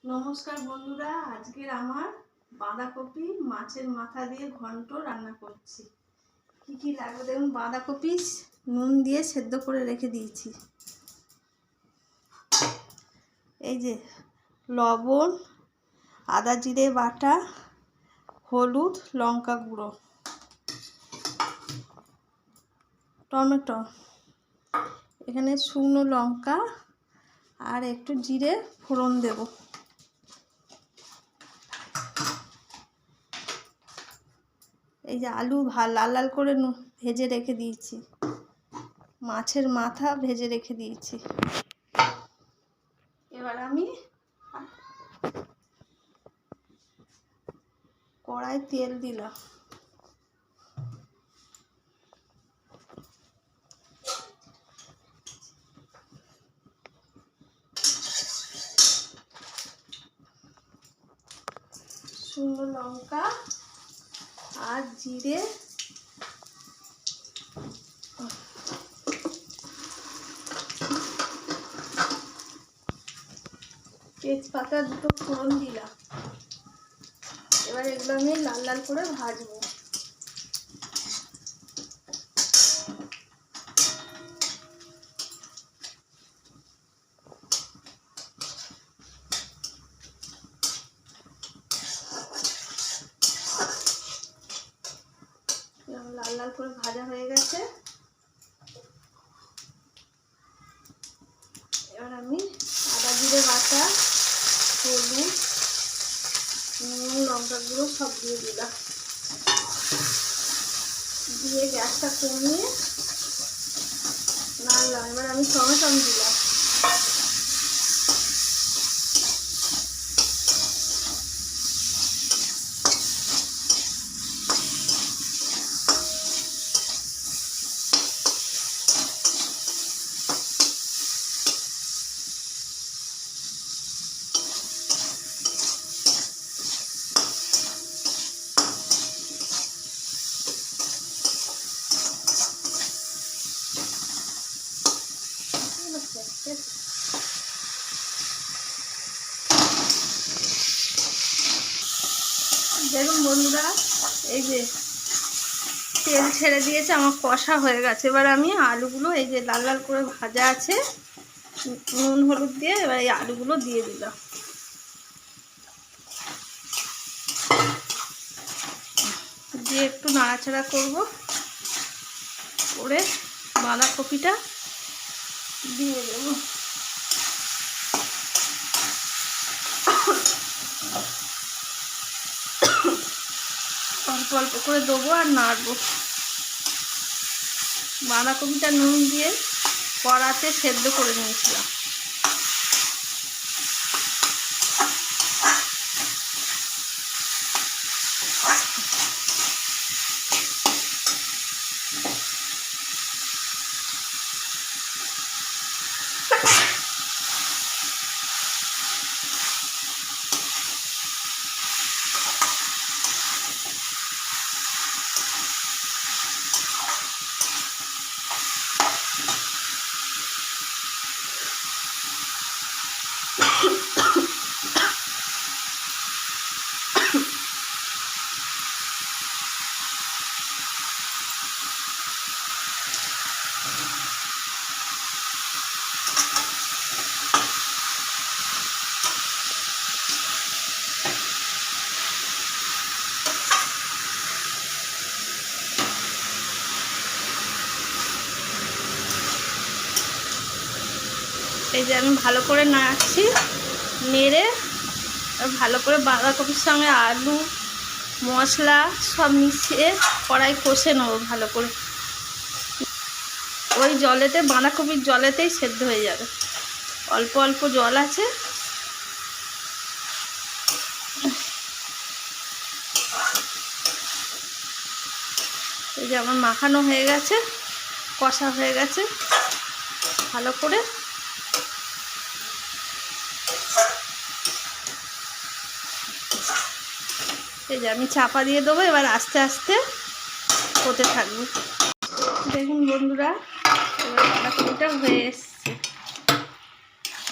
নমস্কার বন্ধুরা, আজকের আমার বাঁধাকপি মাছের মাথা দিয়ে ঘন্ট রান্না করছি। কি কি লাগবে দেখুন। বাঁধাকপি নুন দিয়ে সেদ্ধ করে রেখে দিয়েছি। এই যে লবণ, আদা জিরে বাটা, হলুদ, লঙ্কা গুঁড়ো, টমেটো, এখানে শুকনো লঙ্কা আর একটু জিরে ফোড়ন দেব। এই যে আলু লাল লাল করে ভেজে রেখে দিয়েছি, মাছের মাথা ভেজে রেখে দিয়েছি। এবার আমি কড়াই তেল দিলাম। শুকনো লঙ্কা আর জিরে, তেজপাতা দুটো ফোড়ন দিলাম। এবার এগুলো আমি লাল লাল করে ভাজবো। লাল লাল করে ভাজা হয়ে গেছে। এবার আমি আদা জিরে বাটা, হলুদ, নুন, লঙ্কা গুঁড়ো সব দিয়ে দিলাম। দিয়ে গ্যাসটা কমিয়ে নাড়লাম। এবার আমি টমেটো দিলাম। দেখুন বন্ধুরা, এই যে তেল ছেড়ে দিয়েছে, আমার কষা হয়ে গেছে। এবার আমি আলুগুলো, এই যে লাল লাল করে ভাজা আছে নুন হলুদ দিয়ে, এবার এই আলুগুলো দিয়ে দিলাম। দিয়ে একটু নাড়াচাড়া করব, করে বাঁধাকপিটা দিয়ে দেব। অল্প অল্প করে দেবো আর নাড়বো। বাঁধাকপিটা নুন দিয়ে কড়াতে সেদ্ধ করে নিয়েছিলাম। এই যে আমি ভালো করে নাড়ছি, নেড়ে ভালো করে বাঁধাকপির সঙ্গে আলু মশলা সব মিশিয়ে কড়াই কষে নেবো ভালো করে। ওই জলেতে, বাঁধাকপির জলেতেই সেদ্ধ হয়ে যাবে। অল্প অল্প জল আছে। এই যে আমার মাখানো হয়ে গেছে, কষা হয়ে গেছে ভালো করে। এই যে আমি চাপা দিয়ে দেবো, এবার আস্তে আস্তে হতে থাকবে। দেখুন বন্ধুরা, এবার বাঁধাকপিটা হয়ে এসছে।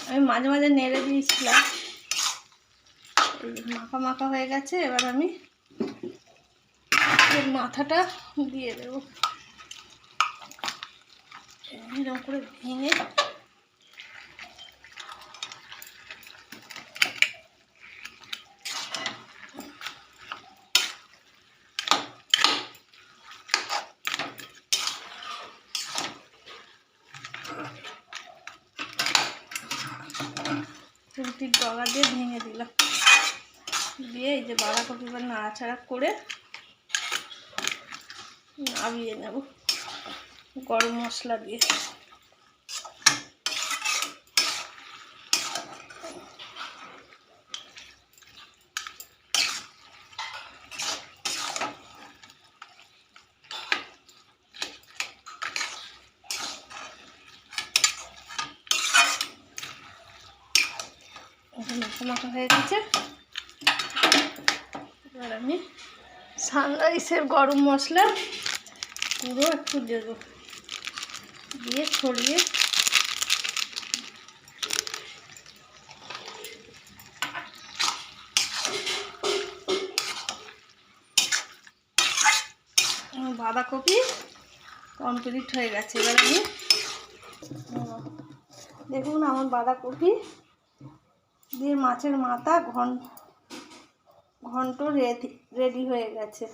আমি মাঝে মাঝে নেড়ে দিয়েছিলাম। এই মাখা মাখা হয়ে গেছে। এবার আমি এর মাথাটা দিয়ে দেবো, এরকম করে ভেঙে রুটির ডগা দিয়ে ভেঙে দিলাম। দিয়ে এই যে বাঁধাকপি এবার নাড়াচাড়া করে নামিয়ে নেব গরম মশলা দিয়ে। মাখা মাখা হয়ে গেছে। এবার আমি সানরাইসের গরম মশলা পুরো একটু দেবো, দিয়ে ছড়িয়ে বাঁধাকপি কমপ্লিট হয়ে গেছে। এবার আমি দেখুন আমার বাঁধাকপি দিয়ে মাছের মাথা ঘন্ট রেডি হয়ে গেছে।